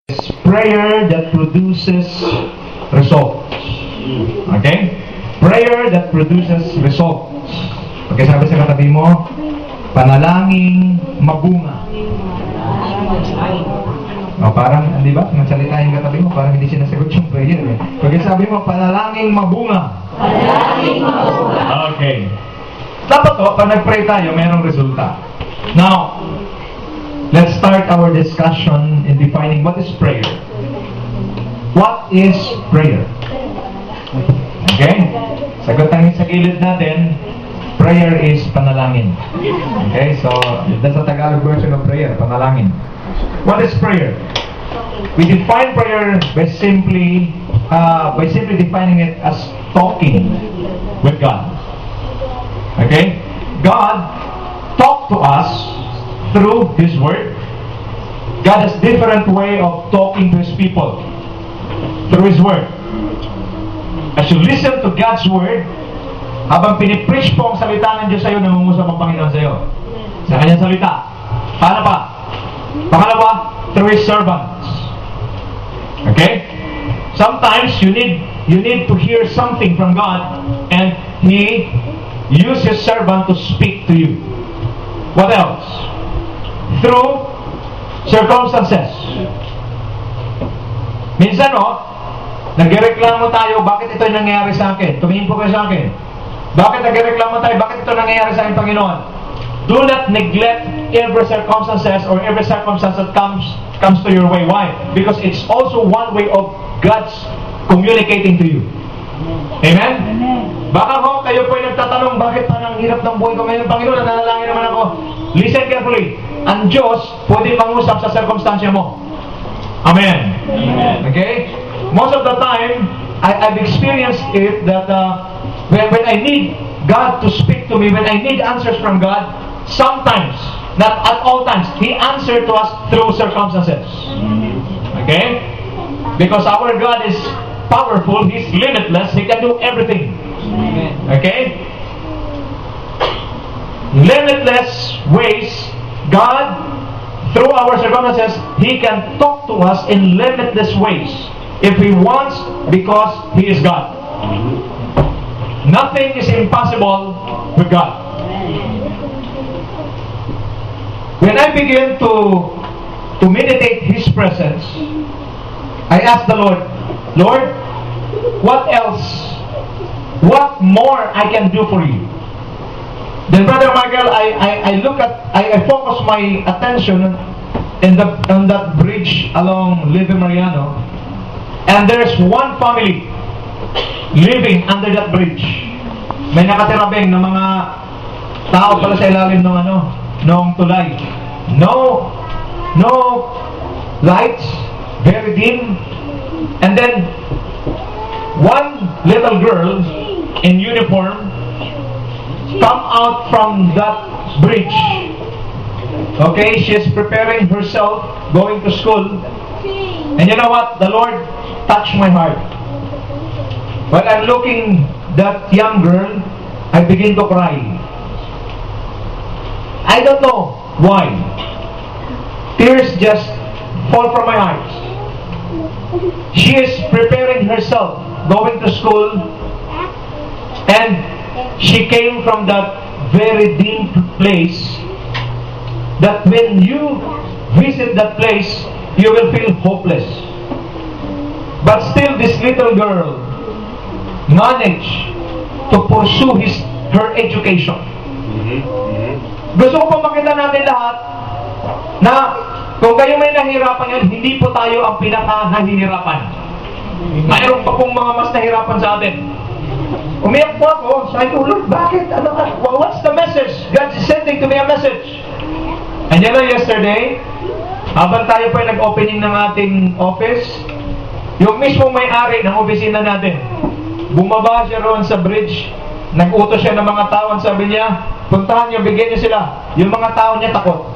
prayer that produces results. Okay? Prayer that produces results. Okay, sabi sa katabi mo, panalangin mabunga. O, parang, di ba? Magsalita yung katabi mo, parang hindi sinasagot yung prayer. Okay, sabi mo, panalangin mabunga. Panalangin mabunga. Okay. Dapat to, pag nag-pray tayo, mayroong resulta. Now, let's start our discussion in defining what is prayer. What is prayer? Okay? Sagot tayo sa gilid natin, prayer is panalangin. Okay? So, that's the Tagalog version of prayer, panalangin. What is prayer? We define prayer by simply defining it as talking with God. Okay? God talked to us through His Word. God has different way of talking to His people through His Word. As you listen to God's Word, habang pinipreach po ang salita ng Diyos sa'yo, nangungusap ang Panginoon sa'yo sa Kanyang salita. Paano pa? Pangalawa, through His servants. Okay? Sometimes you need to hear something from God, and He uses His servant to speak to you. What else? Through circumstances. Minsan, nagreklamo tayo, bakit ito nangyayari sa akin? Tumingin po kayo sa akin. Bakit nagreklamo tayo? Bakit ito nangyayari sa akin, Panginoon? Do not neglect every circumstances or every circumstance that comes to your way. Why? Because it's also one way of God's communicating to you. Amen? Baka kayo po ay nagtatanong, bakit parang hirap ng buhay ko ngayon, Panginoon, nananalangin naman ako. Listen carefully. Ang Diyos pwede mangusap sa circumstansya mo. Amen. Amen. Okay? Most of the time, I've experienced it that when I need God to speak to me, when I need answers from God, sometimes, not at all times, He answered to us through circumstances. Okay? Because our God is powerful, He's limitless, He can do everything. Okay? Limitless ways, God, through our circumstances, He can talk to us in limitless ways. If He wants, because He is God. Nothing is impossible with God. When I begin to meditate His presence, I ask the Lord, Lord, what else? What more I can do for you? Then, Brother Michael, I focus my attention on that bridge along Leve Mariano, and there's one family living under that bridge. May nakatirabeng na mga tao pala sa ilalim ng tulay. No lights, very dim. And then one little girl in uniform come out from that bridge. Okay, she's preparing herself, going to school. And you know what? The Lord touched my heart. While I'm looking that young girl, I begin to cry. I don't know why. Tears just fall from my eyes. She is preparing herself, going to school, and she came from that very dim place that when you visit that place, you will feel hopeless. But still, this little girl managed to pursue her education. Gusto ko pa makita natin lahat na kung kayo may nahirapan yan, hindi po tayo ang pinaka-nahihirapan. Mayroon pa pong mga mas nahirapan sa atin. Umiyak po ako, sabi ko, Lord, bakit? What's the message? God is sending to me a message. And you know, yesterday, habang tayo po ay nag-opening ng ating office, yung mismo may-ari ng opisina natin, bumaba siya roon sa bridge, nag-utos siya ng mga tao, sabi niya, puntahan niyo, bigyan niyo sila. Yung mga tao niya takot.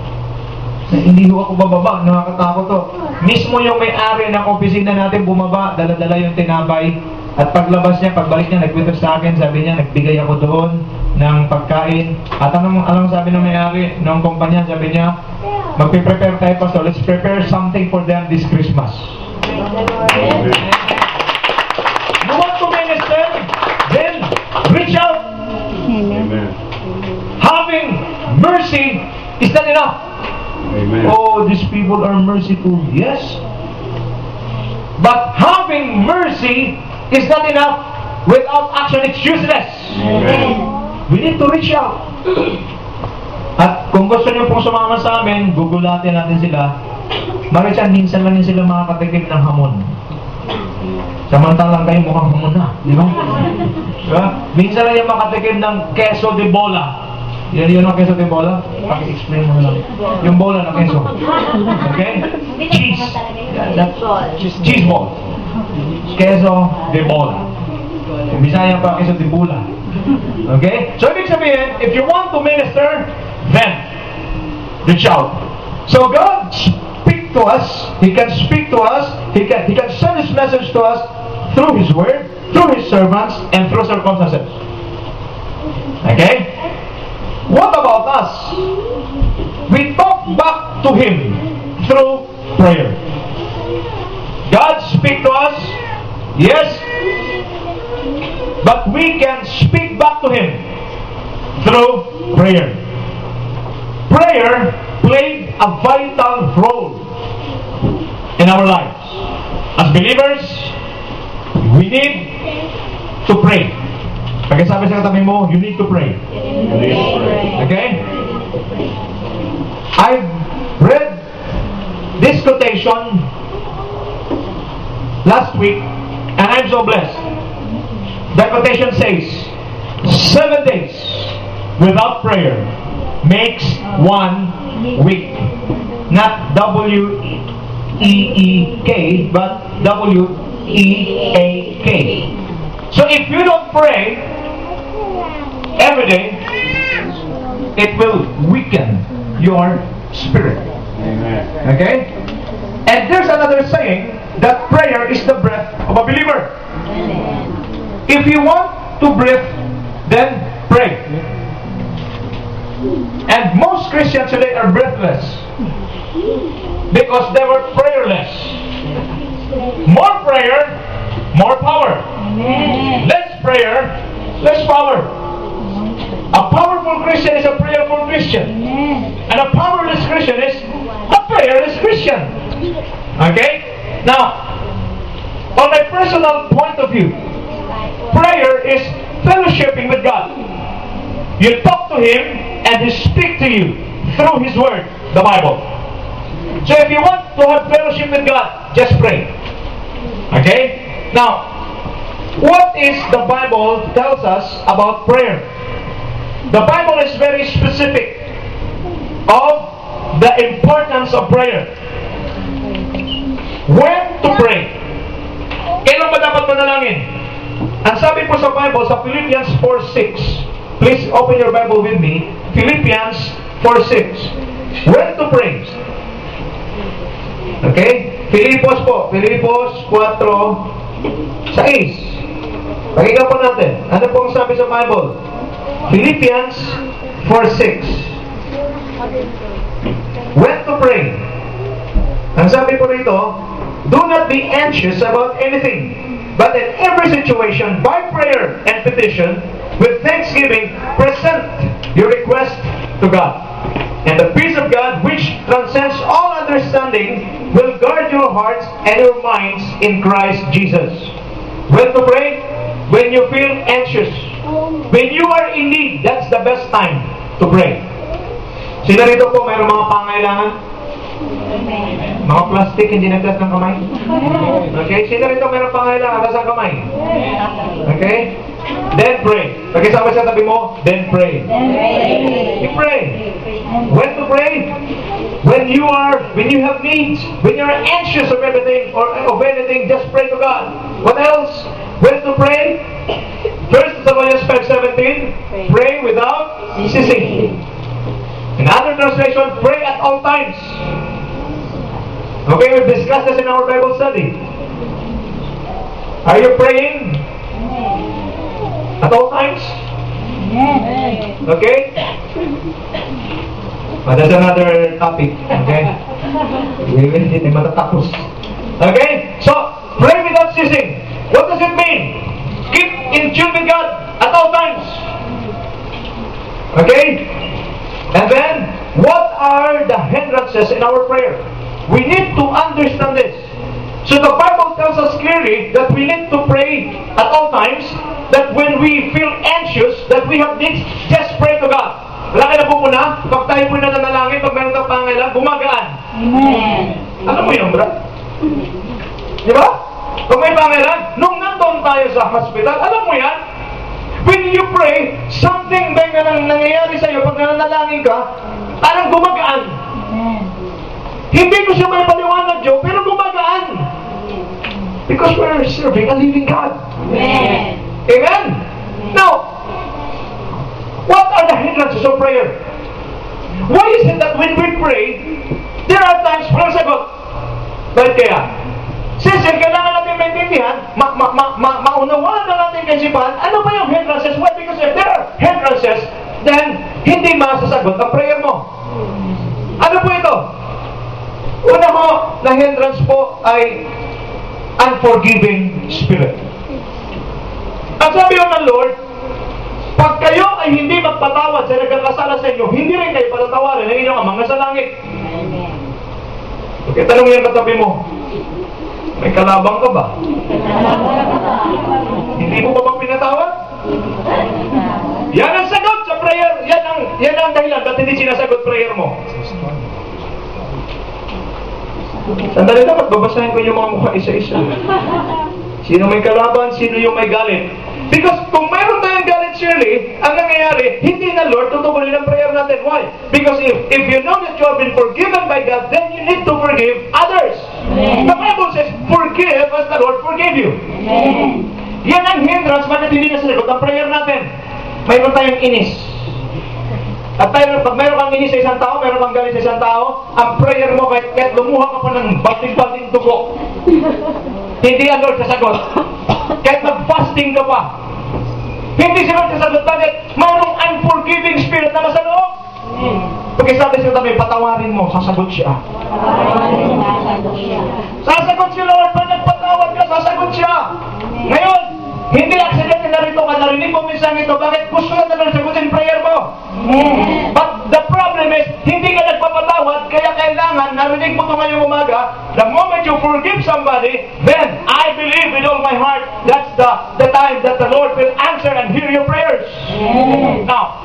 Hindi ho ako bababa, nakakatakot to. Mismo yung may-ari ng opisina natin bumaba, dala-dala yung tinapay. At paglabas niya, pagbalik niya, nag-twitter sa akin, sabi niya, nagbigay ako doon ng pagkain. At anong sabi ng may-ari ng kumpanya, sabi niya, magpe-prepare tayo, Pastor. Let's prepare something for them this Christmas. You want to minister? Then reach out. Amen. Having mercy is not enough. Amen. Oh, these people are merciful. Yes. But having mercy is not enough. Without action, it's useless. Amen. We need to reach out. At kung gusto niyo pong sumama sa amin, gugulatin natin sila. Bakit minsan lang sila makakatikim ng hamon. Samantalang kayo mukhang hamon na. Di ba? Diba? Minsan lang yung makatikim ng queso de bola. Yan ang queso de bola? Pag-explain mo lang. Yung bola na queso. Okay? Cheese. Cheese ball. Queso de bola. Kung Bisaya pa, queso de bola. Okay? So, ibig sabihin, if you want to minister, then reach out. So, God speak to us. He can speak to us. He can send His message to us through His Word, through His servants, and through circumstances. Okay? What about us? We talk back to Him through prayer. God speak to us, yes, but we can speak back to Him through prayer. Prayer played a vital role in our lives. As believers, we need to pray. Pag sabi sa katabi mo, you need to pray. Okay? I read this quotation last week, and I'm so blessed. The quotation says, 7 days without prayer makes one week. Not W-E-E-K, but W-E-A-K. So if you don't pray every day, it will weaken your spirit. Amen. Okay? And there's another saying that prayer is the breath of a believer. If you want to breathe, then pray. And most Christians today are breathless because they were prayerless. More prayer, more power. Less prayer, less power. A powerful Christian is a prayerful Christian. And a powerless Christian is a prayerless Christian. Okay? Now, on my personal point of view, prayer is fellowshipping with God. You talk to Him and He speaks to you through His Word, the Bible. So if you want to have fellowship with God, just pray. Okay? Now, what is the Bible tells us about prayer? The Bible is very specific of the importance of prayer. When to pray? Kailan ba dapat manalangin? Ang sabi po sa Bible, sa Philippians 4:6. Please open your Bible with me. Philippians 4:6. When to pray? Okay? Filipos po. Filipos 4:6. Pakinggan po natin. Ano po ang sabi sa Bible? Philippians 4:6. When to pray? Ang sabi po rito, do not be anxious about anything, but in every situation, by prayer and petition, with thanksgiving, present your request to God. And the peace of God, which transcends all understanding, will guard your hearts and your minds in Christ Jesus. When to pray? When you feel anxious. When you are in need, that's the best time to pray. Sila rito po, mayroong mga pangailangan? Mga plastic, hindi nagtas ng kamay? Okay? Sila rito, mayroong pangailangan, tas ang kamay? Okay? Then pray. Pagkasama sa tabi mo, then pray. You pray. When to pray? When you have needs, when you're anxious of everything or of anything, just pray to God. What else? When to pray? 1 Thessalonians 5:17, pray without ceasing. In other translation, pray at all times. Okay, we've discussed this in our Bible study. Are you praying at all times? Okay? But that's another topic. Okay? Hindi matatapos. Okay? So, pray without ceasing. What does it mean? Keep in tune with God at all times. Okay? And then, what are the hindrances in our prayer? We need to understand this. So the Bible tells us clearly that we need to pray at all times, that when we feel anxious, that we have needs, just pray to God. Wala kayo na po muna, pag tayo po na nanalangin, pag meron kang pangailan, gumagaan. Amen. Alam mo yun, bro? Di ba? Kung may pangailan, nung nandun tayo sa hospital, alam mo yan, when you pray, something ba na nangyayari sa iyo pag nanalangin ka, parang gumagaan. Hindi ko siya may paliwanag, Joe, pero gumagaan. Because we're serving a living God. Amen. Amen? Now, what are the hindrances of prayer? Why is it that when we pray, there are times walang sagot? Bakit kaya? Since kailangan natin maintindihan, maunawaan na natin kaisipan, ano ba yung hindrances? Why? Because if there are hindrances, then hindi masasagot ang prayer mo. Ano po ito? Una mo na hindrance po ay unforgiving spirit. Ang sabi ng Lord, pag kayo ay hindi magpatawad sa nagkakasala sa inyo, hindi rin kayo patatawarin ng inyong amang nasa langit. Okay, tanong yung katabi mo, may kalabang ka ba? Hindi mo ba bang pinatawad? Yan ang sagot sa prayer. Yan ang dahilan ba't hindi sinasagot prayer mo. Sandali dapat babasahin ko yung mga mukha isa-isa. Sino may kalaban, sino yung may galit. Because kung mayroon tayong galit, surely, ang nangyayari, hindi na Lord tutugunin ang prayer natin. Why? Because if you know that you have been forgiven by God, then you need to forgive others. Amen. The Bible says, forgive as the Lord forgave you. Amen. Yan ang hindrance, bakit hindi na sinagot ang prayer natin. Mayroon tayong inis. At tayo, pag mayroon kang inis sa isang tao, mayroon kang galit sa isang tao, ang prayer mo, kahit lumuha ka pa ng bating-bating dugo, hindi ang Lord sasagot. Kahit mag-fasting ka pa, hindi si Lord sasagot. Bakit? Mayroong unforgiving spirit na nasa loob. Pagkasabi siya tabi, patawarin mo, sasagot siya. Sasagot si Lord, pag nagpatawad ka, sasagot siya. Ngayon, hindi accident na rito ka, narinig mo minsan ito, bakit gusto na naman sagutin prayer mo? But the problem is, hindi ka nagpapatawad, kaya kailangan, narinig mo ito ngayong umaga, the moment you forgive somebody, then I believe with all my heart, that's the time that the Lord will answer and hear your prayers. Now,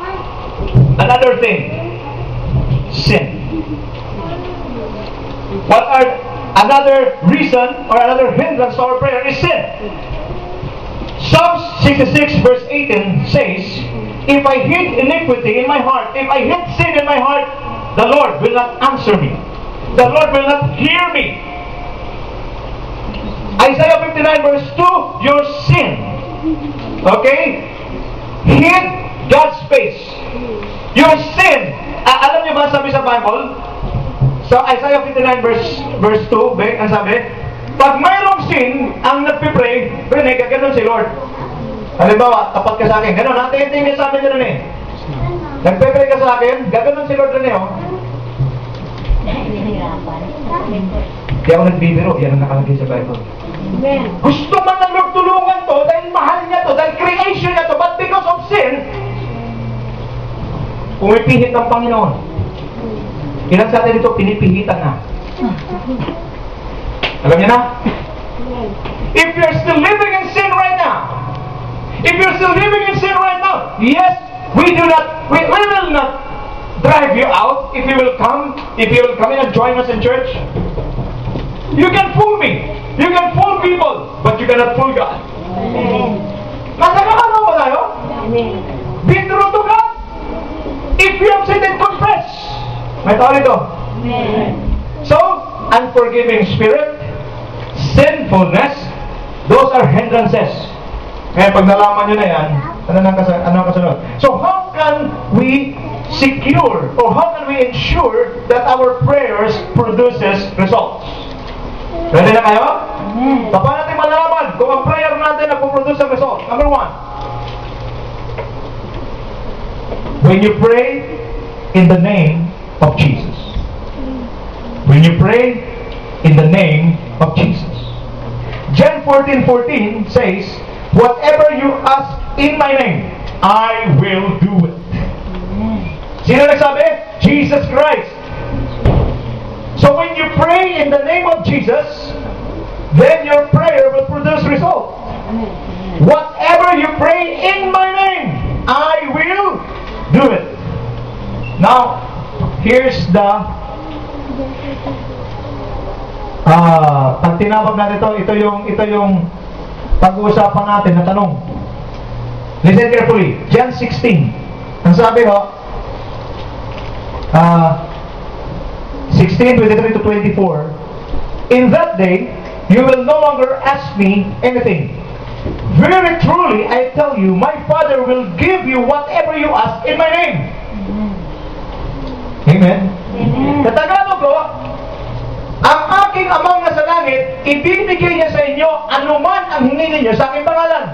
another thing, sin. What are another reason or another hindrance to our prayer is sin. Psalms 66 verse 18 says, if I hid iniquity in my heart, if I hid sin in my heart, the Lord will not answer me. The Lord will not hear me. Isaiah 59 verse 2, your sin, okay, hid God's face. Your sin, alam niyo ba sabi sa Bible? So Isaiah 59 verse 2, ang sabi, pag mayroong sin, ang nagpipray, gaganon si Lord. Halimbawa, tapat ka sa akin, ganon, natin ka sa akin gano'n eh. Nagpipray ka sa akin, gaganon si Lord rin eh, oh. Di ako nagbibiro, yan ang nakalagay sa Bible. Gusto man ng Lord tulungan to, dahil mahal niya to, dahil creation niya to, but because of sin, pumipihit ng Panginoon. Ilan sa atin ito, pinipihitan na. Alam niyo na? If you're still living in sin right now, yes, we will not drive you out if you will come in and join us in church. You can fool me. You can fool people, but you cannot fool God. Masakamanan ba tayo? Be true to God. If you have sinned, confess. May tao nito. So, unforgiving spirit, sinfulness, those are hindrances. Kaya pag nalaman nyo na yan, ano ang kasunod? So how can we secure or how can we ensure that our prayers produces results? Ready na kayo? Paano natin malalaman kung ang prayer natin nagpo-produce ng result? Number 1, when you pray in the name of Jesus. When you pray in the name of Jesus. John 14:14 says, whatever you ask in my name, I will do it. Sino nagsabi? Jesus Christ. So when you pray in the name of Jesus, then your prayer will produce result. Whatever you pray in my name, I will do it. Now, here's the pag tinawag natin ito yung pag-uusapan natin na tanong. Listen carefully. John 16. Ang sabi ho, 16:23 to 24. In that day, you will no longer ask me anything. Very truly, I tell you, my Father will give you whatever you ask in my name. Amen. Katagalog ko, ang aking amang nasa langit, ibibigay niya sa inyo anuman ang hingi ninyo sa aking pangalan.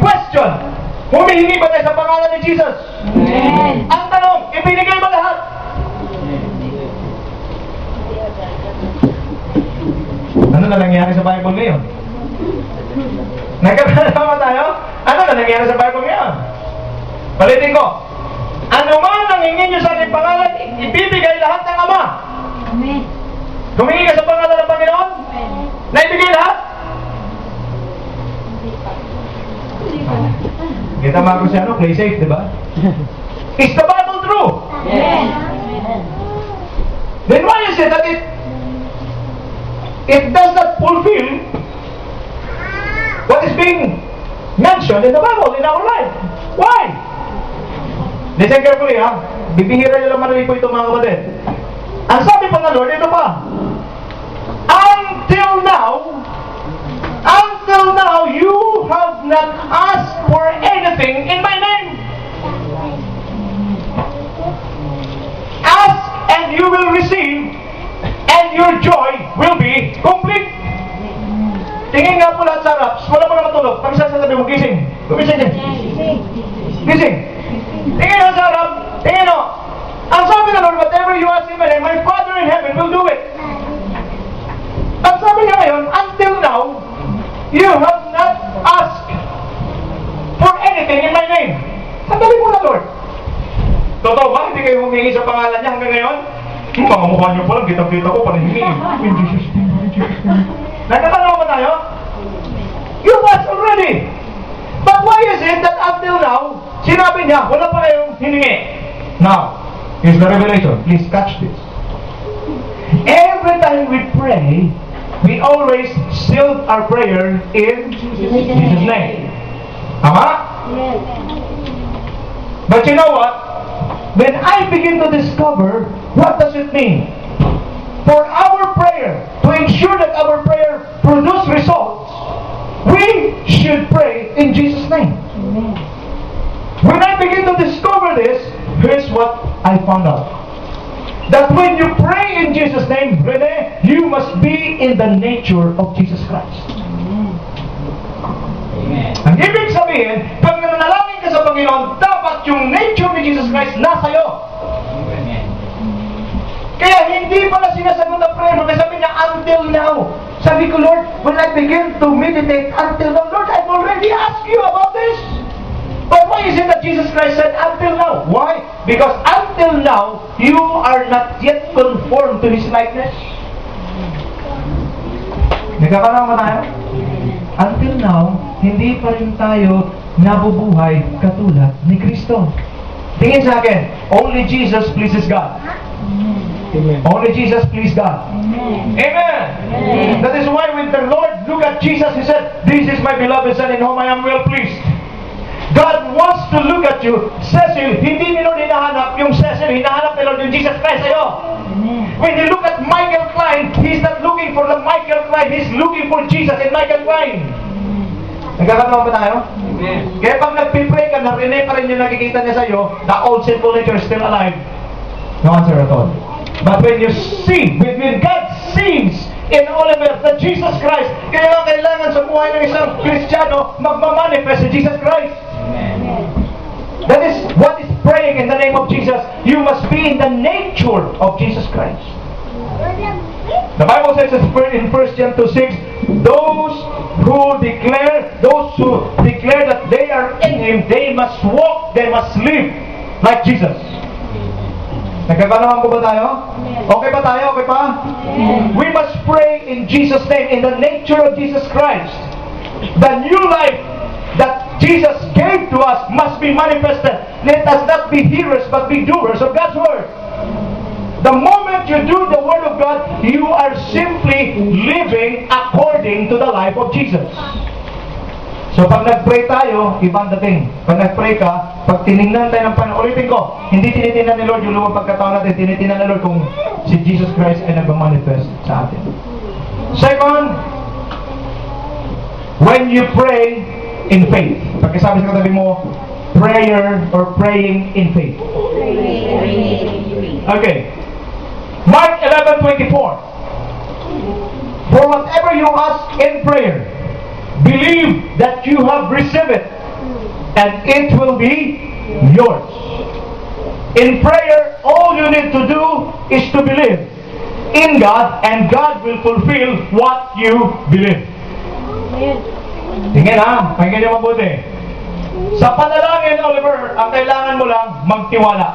Question, humihingi ba tayo sa pangalan ni Jesus? Amen. Ang tanong, ibinigay ba lahat? Ano na nangyari sa Bible ngayon? Nagkakasama tayo? Ano na nangyari sa Bible ngayon? Palitin ko. Ano man ang hingin nyo sa aking pangalan, ibibigay lahat ng Ama. Amen. Humingi ka sa pangalan ng Panginoon? Naibigay lahat? Kita mo ako siya, play safe, di ba? Is the Bible true? Yes. Then why is it that it does not fulfill what is being mentioned in the Bible, in our life? Why? Listen carefully, ha? Bibihira nyo lang marinig po ito, mga kapatid. Ang sabi pa ng Lord, ito pa. Until now, you have not asked for anything in my name. Ask and you will receive, and your joy will be complete. Tingin nga po lahat sa harap. Wala pa na matulog. Pag isa sasabi mo, gising. Gumising din. Gising. Tingin nga sa harap. Tingin o. Ang sabi ng Lord, whatever you ask in my name, my Father in heaven will do it. Ang sabi niya ngayon, until now, you have not asked for anything in my name. Sandali muna, Lord. Totoo ba? Hindi kayo humingi sa pangalan niya hanggang ngayon? Mga mukha niyo pa lang, kitang-kita ko, parang hingi. In Jesus' name, in Jesus' name. Nagkatanaw ba tayo? You asked already. But why is it that until now, sinabi niya, wala pa kayong hiningi? Now, here's the revelation. Please catch this. Every time we pray, we always seal our prayer in Jesus' name. Tama? Yes. But you know what? When I begin to discover, what does it mean? For our prayer, to ensure that our prayer produce results, we should pray in Jesus' name. Amen. When I begin to discover this, here's what I found out. That when you pray in Jesus' name, Rene, you must be in the nature of Jesus Christ. Amen. Ang ibig sabihin, pag nanalangin ka sa Panginoon, dapat yung nature ni Jesus Christ nasa iyo. Kaya hindi pala sinasagot ang prayer mo. Sabi niya, until now. Sabi ko, Lord, when I begin to meditate until now, Lord, I've already asked you about this. But why is it that Jesus Christ said until now? Why? Because until now, you are not yet conformed to His likeness. Nagkakalaman tayo? Until now, hindi pa rin tayo nabubuhay katulad ni Kristo. Tingin sa akin, only Jesus pleases God. Amen. Only Jesus pleases God. Amen. Amen. Amen. That is why when the Lord looked at Jesus, He said, "This is my beloved Son in whom I am well pleased." God wants to look at you. Cecil, hindi ni Lord hinahanap yung Cecil, hinahanap ni Lord yung Jesus Christ sa'yo. When you look at Michael Klein, He's not looking for the Michael Klein, He's looking for Jesus in Michael Klein. Nagkakataon ba tayo? Amen. Kaya pag nagpipray ka, na Rene pa rin yung nakikita niya sa'yo, the old sinful nature is still alive. No answer at all. But when you see, when God sees in Oliver that Jesus Christ, kaya kailangan sa buhay ng isang Kristiyano magmamanifest si Jesus Christ. Amen. That is what is praying in the name of Jesus, you must be in the nature of Jesus Christ. The Bible says in 1 John 2:6, those who declare that they are in Him, they must walk, they must live like Jesus. Nagkakalaman po ba tayo? Okay ba tayo? Okay pa? We must pray in Jesus' name, in the nature of Jesus Christ. The new life that Jesus gave to us must be manifested. Let us not be hearers but be doers of God's Word. The moment you do the Word of God, you are simply living according to the life of Jesus. So pag nag-pray tayo, ibang dating. Pag nag-pray ka, pag tinignan tayo ng Panginoon, ulitin ko, hindi tinitingnan ni Lord yung lumang pagkataon natin, tinitingnan ni Lord kung si Jesus Christ ay nag-manifest sa atin. Second, when you pray in faith. Pagkasabi sa katabi mo, prayer or praying in faith. Okay. Mark 11:24. For whatever you ask in prayer, believe that you have received it, and it will be yours. In prayer, all you need to do is to believe in God, and God will fulfill what you believe. Tingnan ha, pakinggan niyo mabuti. Sa panalangin, Oliver, ang kailangan mo lang magtiwala.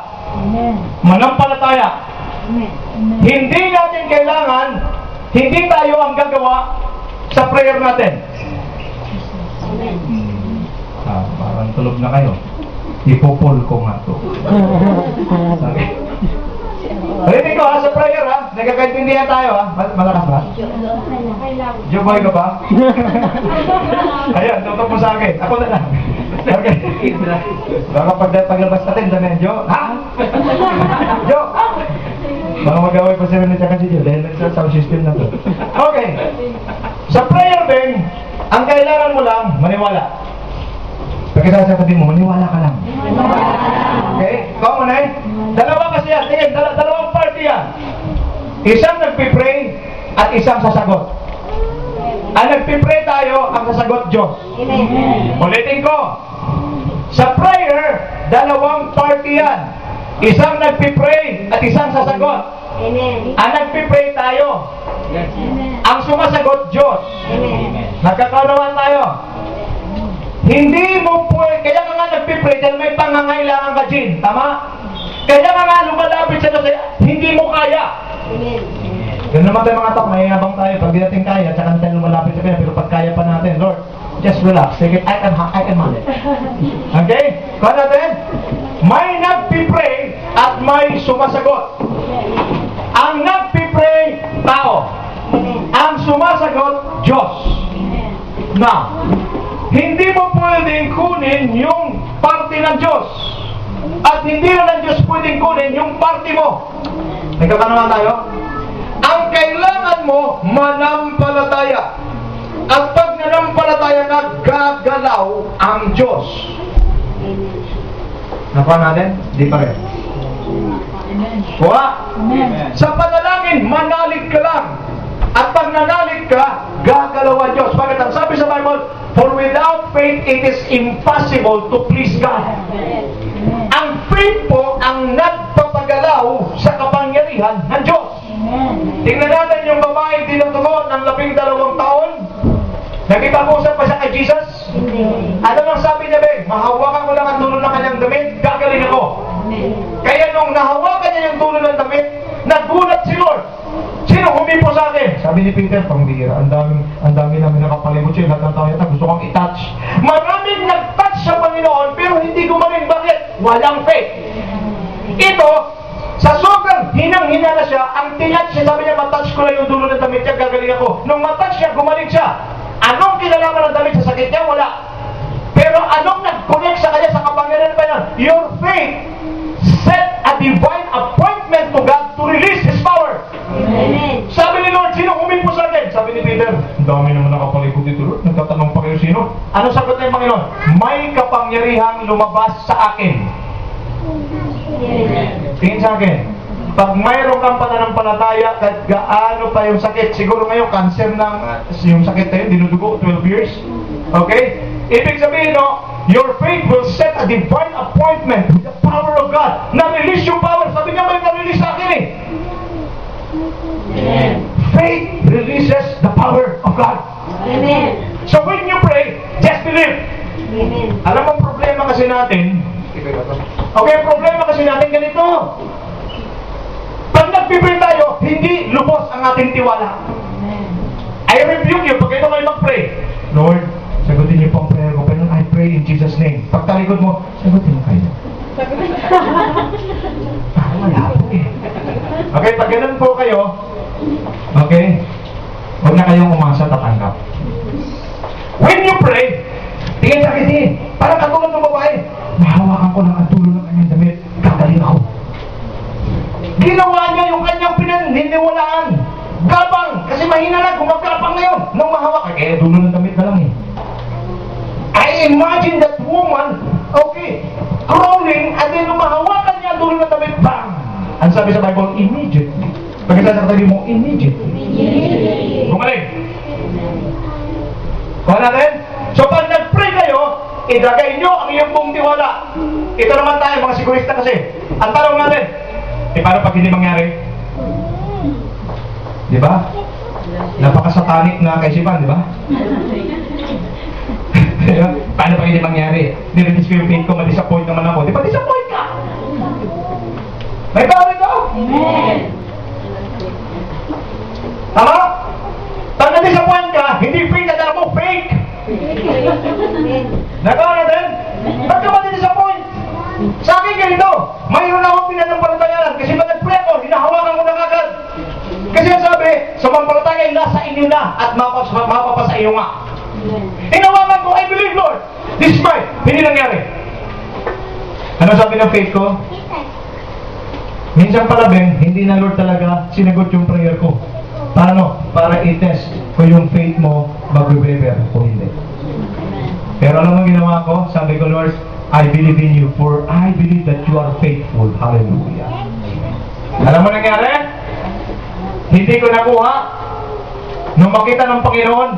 Manampalataya. Hindi natin kailangan, hindi tayo ang gagawa sa prayer natin. Parang tulog na kayo. Ipupul ko nga to. Palitin ko ha, sa prayer ha. Nagkakaintindihan tayo ha. Malakas ba? Joboy ka ba? Ayan, tutok mo sa akin. Ako na lang. Okay. Baka paglabas natin, dami Jo. Ha? Jo! Baka mag-away pa sila na si Jo dahil sa sound system na to. Okay. Sa prayer din, ang kailangan mo lang, maniwala. Pagkasasabi mo, maniwala ka lang. Okay? Ikaw mo na eh. Dalawa kasi yan. Tingin, dalawang party yan. Isang nagpipray at isang sasagot. Ang nagpipray tayo, ang sasagot Diyos. Ulitin ko. Sa prayer, dalawang party yan. Isang nagpipray at isang sasagot. Ang nagpipray tayo. Ang sumasagot Diyos. Nagkakaroon tayo. Hindi mo pwede, kaya ka nga nagpipray dahil may pangangailangan ka din. Tama? Kaya ka nga lumalapit sa Diyos, hindi mo kaya. Yun naman tayo mga tao, mayayabang tayo. Pag di natin kaya, tsaka tayo lumalapit sa Kanya. Pero pag kaya pa natin, Lord, just relax. Sige, I can manage. Okay? Kaya natin, may nagpipray at may sumasagot. Ang nagpipray, tao. Ang sumasagot, Diyos. Now, hindi mo pwedeng kunin yung parte ng Diyos. At hindi na ng Diyos pwedeng kunin yung parte mo. Nagkakanuhan tayo? Ang kailangan mo, manampalataya. At pag nanampalataya ka, gagalaw ang Diyos. Nakuha natin? Di pa rin. Kuha? Sa panalangin, manalig ka lang. At pag nanalig ka, gagalaw ang Diyos. Bakit ang sabi sa Bible, for without faith, it is impossible to please God. Ang faith po ang nagpapagalaw sa kapangyarihan ng Diyos. Tingnan natin yung babae tinutugon ng 12 taon. Nagkipag-usap pa siya kay Jesus? Ano nang sabi niya, Beng? Mahawakan ko lang ang dulo ng kanyang damit, gagaling ako. Kaya nung nahawakan niya yung dulo ng damit, nagulat si Lord. Sino humipo sa akin? Sabi ni Peter, pangbihira, ang dami namin nakapalibot siya, lahat ng tao yata, gusto kong i-touch. Maraming nag-touch sa Panginoon, pero hindi gumaling. Bakit? Walang faith. Ito, sa sobrang hinang-hina na siya, ang tinatch siya, sabi niya, matouch ko lang yung dulo ng damit niya, gagaling ako. Nung matouch siya, gumaling siya. Anong kinalaman ng damit sa sakit niya? Wala. Pero anong nag-connect sa kanya sa kapangyarihan pa niya? Your faith set a divine appointment to God to release His power. Amen. Sabi ni Lord, sino humipo sa akin? Sabi ni Peter, ang dami naman nakapalibot dito, Lord. Nagtatanong pa kayo sino? Ano sagot ng Panginoon? May kapangyarihang lumabas sa akin. Tingin sa akin. Pag mayroon kang pananampalataya, kahit gaano pa yung sakit, siguro ngayon, cancer ng yung sakit na yun, dinudugo, 12 years. Okay? Ibig sabihin, no, your faith will set a divine appointment with the power of God. Na-release yung power. Sabi niya, may na-release sa akin eh. Amen. Faith releases the power of God. Amen. So when you pray, just believe. Amen. Alam mo, problema kasi natin, okay, problema kasi natin ganito. Pag nag-pray tayo, hindi lubos ang ating tiwala. I rebuke you pag ito kayo mag-pray. Lord, sagutin niyo po ang prayer ko. Pero I pray in Jesus' name. Pag talikod mo, sagutin mo kayo. Wala po eh. Okay, pag ganun po kayo, okay, huwag na kayong umasa tatanggap. When you pray, tingin sa kitin. Parang katulad ng babae. Nahawakan ko ng atulo ng kanyang damit. Gagaling ako. Ginawa niya yung kanyang pinaniniwalaan. Gabang. Kasi mahina lang kung magkapang ngayon. Nung mahawak, kaya dulo ng damit na lang eh. I imagine that woman, okay, crawling, and then nung mahawakan niya dulo ng damit, bang! Ang sabi sa Bible, immediately. Pagkita sa katabi mo, immediately. Gumaling. Kuha natin? So pag nag-pray kayo, idagay nyo ang iyong buong tiwala. Ito naman tayo, mga sigurista kasi. Ang tanong natin, paano pag hindi mangyari? Di ba? Napaka-satanic na kaisipan, di ba? Paano pag hindi mangyari? Nilitis ko yung faith ko, ma-disappoint naman ako. Di ba disappoint ka? May power ito? Amen. Tama? Pag na-disappoint ka, hindi fake na dala mo, fake! Nagawa natin? Ba't ka ba disappoint? Sa akin ganito, mayroon akong pinanampalatayaan kasi pag nag-pray ako, hinahawakan ko na kagad. Kasi ang sabi, sumampalataya ay nasa inyo na at mapapasa iyo nga. Hinawakan ko, I believe, Lord. Despite, hindi nangyari. Ano sabi ng faith ko? Minsan pala, Ben, hindi na Lord talaga sinagot yung prayer ko. Paano? Para i-test ko yung faith mo mag-beber o hindi. Pero alam mo ginawa ko? Sabi ko, Lord, I believe in you for I believe that you are faithful. Hallelujah. Alam mo nangyari? Hindi ko nakuha. Nung makita ng Panginoon,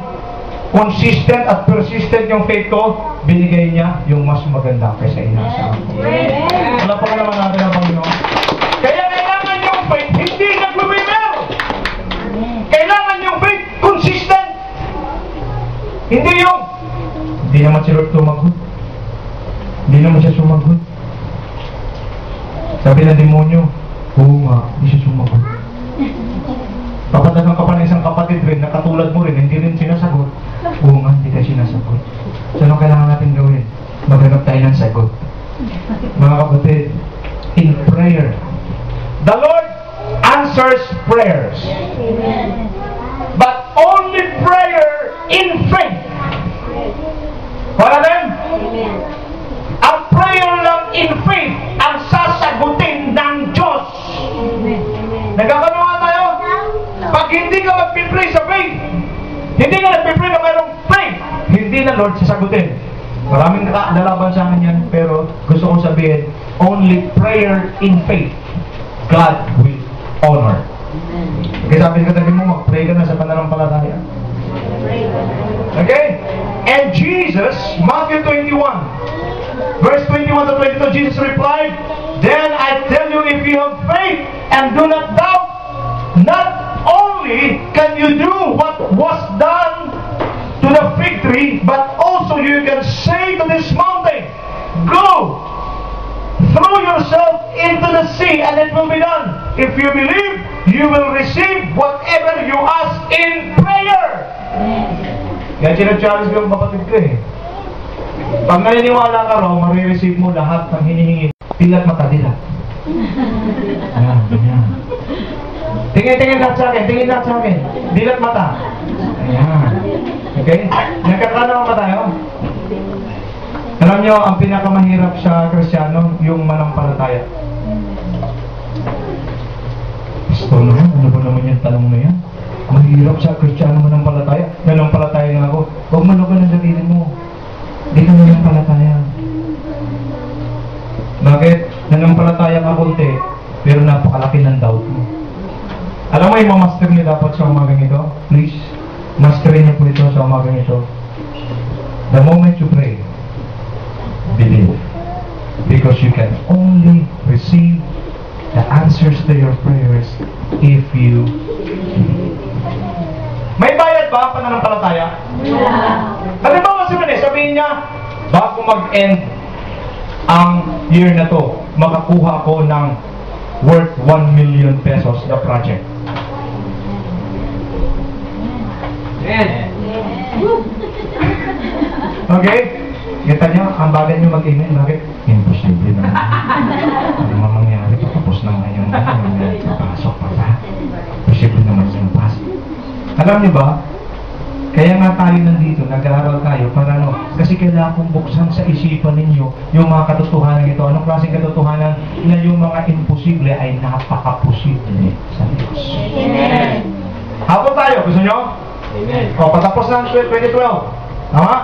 consistent at persistent yung faith ko, binigay niya yung mas maganda kaysa inaasahan ko. Wala pa naman natin ang Panginoon. Kaya kailangan yung faith, hindi nag-beber. Kailangan yung faith consistent. Hindi yung hindi naman si Lord tumagot. Hindi naman siya sumagot. Sabi ng demonyo, oo nga, hindi siya sumagot. Papatagang ka pa ng isang kapatid rin na katulad mo rin, hindi rin sinasagot. Oo nga, hindi ka sinasagot. So anong kailangan natin gawin? Maghanap tayo ng sagot. Mga kapatid, in prayer, the Lord answers prayers. Amen. But only prayer in faith. Wala din? Amen. Ang prayer lang in faith ang sasagutin ng Diyos. Nagkakaroon tayo? Pag hindi ka mag-pray sa faith, hindi ka nag-pray na mayroong faith, hindi na Lord sasagutin. Maraming nakaalalaban sa akin yan, pero gusto kong sabihin, only prayer in faith, God will honor. Okay, sabi ka tabi mo, mag-pray ka na sa pananampalataya. Okay? And Jesus, Matthew 21, verse 21 to 22, Jesus replied, then I tell you, if you have faith and do not doubt, not only can you do what was done to the fig tree, but also you can say to this mountain, go, throw yourself into the sea, and it will be done. If you believe, you will receive whatever you ask in prayer. Kaya sinachallenge ko yung kapatid ko eh. Pag naniniwala ka raw, marireceive mo lahat ng hinihingi. Dilat mata, dilat. Ayan, ganyan. Tingin lahat sa akin, tingin lahat sa akin. Dilat mata. Ayan. Okay? Nagkakalaman ba tayo? Alam nyo, ang pinakamahirap sa Kristiyano, yung manampalataya. Pastor naman, ano ba naman yung tanong na yan? Mahirap sa Kristiyano manampalataya. Nanampalataya nga ako. Huwag malugan ang sarili mo. Hindi ka nanampalataya. Bakit? Nanampalataya ka konti, pero napakalaki ng doubt mo. Alam mo yung master niyo dapat sa umagang ito? Please, masterin niyo po ito sa umagang ito. The moment you pray, believe. Because you can only receive the answers to your prayers if you believe. May bayad ba pananampalataya? Halimbawa sabihin niya, bago mag-end ang year na to, makakuha ko ng worth 1 million pesos na project. Okay? Kita niyo, ang bagay niyo mag-amen, bakit? Imposible naman. Ano man mangyari, patapos na ngayon, papasok pa ba? Imposible naman yung pass. Alam niyo ba, kaya nga tayo nandito, nag-aaral tayo para ano, kasi kailangan kong buksan sa isipan ninyo yung mga katotohanan ito. Anong klaseng katotohanan? Na yung mga imposible ay napaka-posible sa Diyos. Amen. Hapon tayo, gusto nyo? Amen. O, patapos na ang 2012. Tama?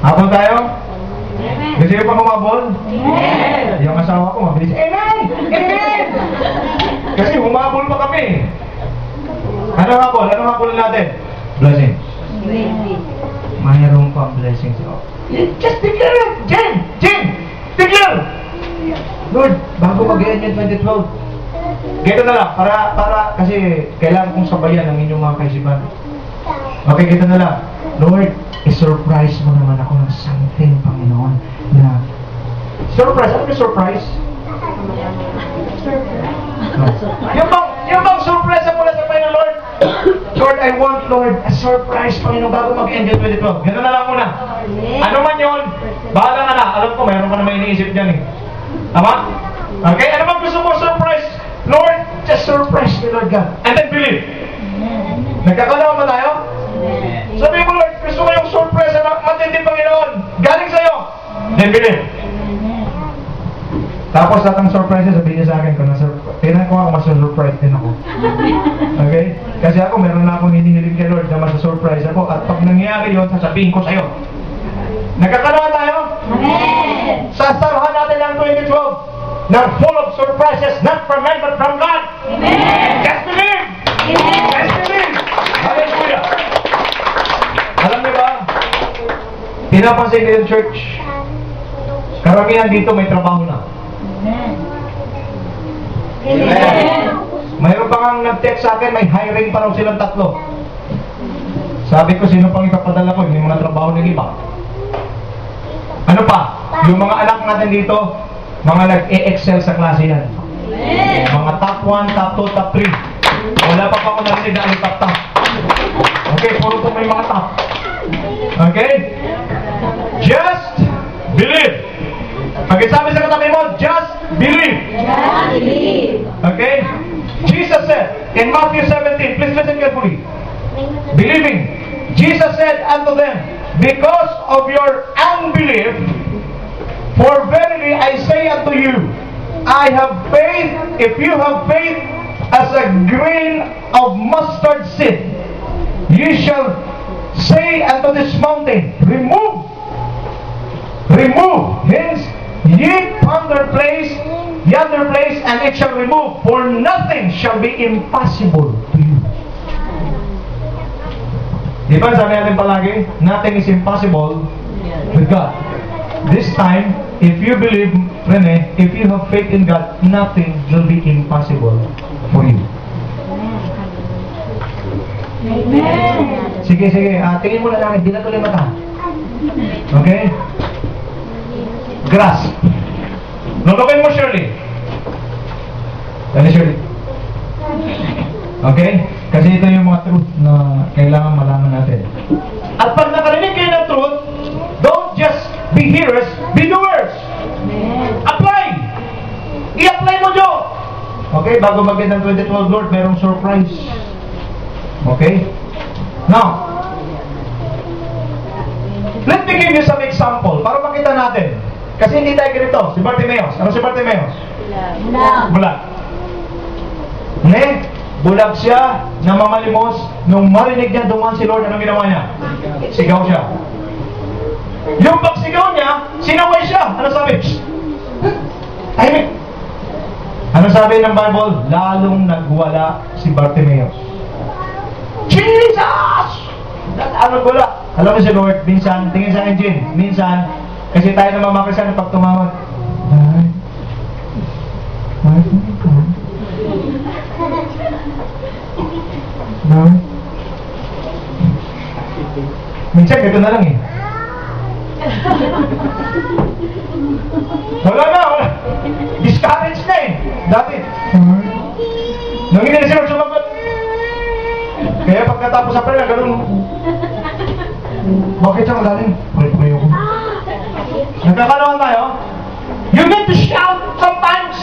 Hapon tayo? Amen. Gusto nyo pang humabol? Amen. Yung asawa ko, mabilis, Amen! Amen! Kasi humabol pa kami. Anong habol? Anong habol natin? Blessing. Mayroon pang blessings. Just declare it! Jen! Declare! Lord, bago mag-end yung 2012, ganito na lang, para kasi kailangan kong sabayan ang inyong mga kaisipan. Okay, ganito na lang. Lord, i-surprise mo naman ako ng something, Panginoon, na surprise. Ano yung surprise? No. Yung bang surprise mula sa Panginoon, Lord? Lord, I want, Lord, a surprise, Panginoon, bago mag-end yung 2012. Ganito na lang muna. Ano man yun, bahala ka na. Alam ko, mayroon ka naman iniisip dyan eh. Tama? Okay, ano bang gusto mo surprise? Lord, just surprise me, Lord God. And then believe. Nagkakalaman ba tayo? Sabi mo, Lord, gusto ko yung surprise na matindi, Panginoon. Galing sa'yo. Then believe. Tapos lahat ng surprise sabihin niya sa akin, tinan ko ako, masa-surprise din ako. Okay? Kasi ako, meron na akong hinihiling kay Lord na masa-surprise ako. At pag nangyayari yun, sasabihin ko sa'yo. Nagkakalaman tayo? Amen. Sasaruhan natin ang 2012 na full of surprises, not from men, but from God. Amen. Just believe! Amen. Just believe! Hallelujah! Alam niyo ba? Pinapansin ko yung church. Karamihan dito may trabaho na. Amen. Mayroon pa kang nag-text sa akin, may hiring pa raw silang 3. Sabi ko, sino pang ipapadala ko? Hindi mga trabaho ng iba. Ano pa? Yung mga anak natin dito, mga nag-e-excel sa klase yan. Amen. Mga top 1, top 2, top 3. Wala pa ako narinig na top top. Okay, puro po may mga top. Okay? Just believe. Pag-isabi sa katabi mo, just believe. Just believe. Okay? Jesus said in Matthew 17, please listen carefully. Believing, Jesus said unto them, because of your unbelief, for verily I say unto you, I have faith, if you have faith as a grain of mustard seed, you shall say unto this mountain, remove hence yonder place, and it shall remove, for nothing shall be impossible to you. Di ba sabi natin palagi, nothing is impossible with God. This time, if you believe, Rene, if you have faith in God, nothing will be impossible for you. Amen. Sige, tingin mo na lang, hindi na tuloy mata. Okay? Grasp. Lulukin mo, Shirley. Dali, Shirley. Okay? Kasi ito yung mga truth na kailangan malaman natin. At pag nakarinig kayo ng truth, don't just be hearers, be doers. Apply! I-apply mo dyan. Okay? Bago mag-end ng 2012, Lord, merong surprise. Okay? Now, let me give you some example para makita natin. Kasi hindi tayo ganito. Si Bartimeus. Ano si Bartimeus? Bulag. Bulag siya, namamalimos. Nung marinig niya, dumaan si Lord, anong ginawa niya? Sigaw siya. Yung pagsigaw niya, sinaway siya. Ano sabi? Tahimik. Ano sabi ng Bible? Lalong nagwala si Bartimeus. Jesus! Ano wala? Alam mo si Lord, minsan, tingin sa akin, Jin, minsan, kasi tayo na mamakasan pag tumawag, Lord, Lord, Lord. Minsan, gito na lang eh. Wala na, wala. Discourage na eh. Dati, Lord. Nung hindi na sila sumagot. Kaya pagkatapos sa prayer, ganun. Bakit siya magaling? Pray ako. Nagkakalawan tayo? You need to shout sometimes.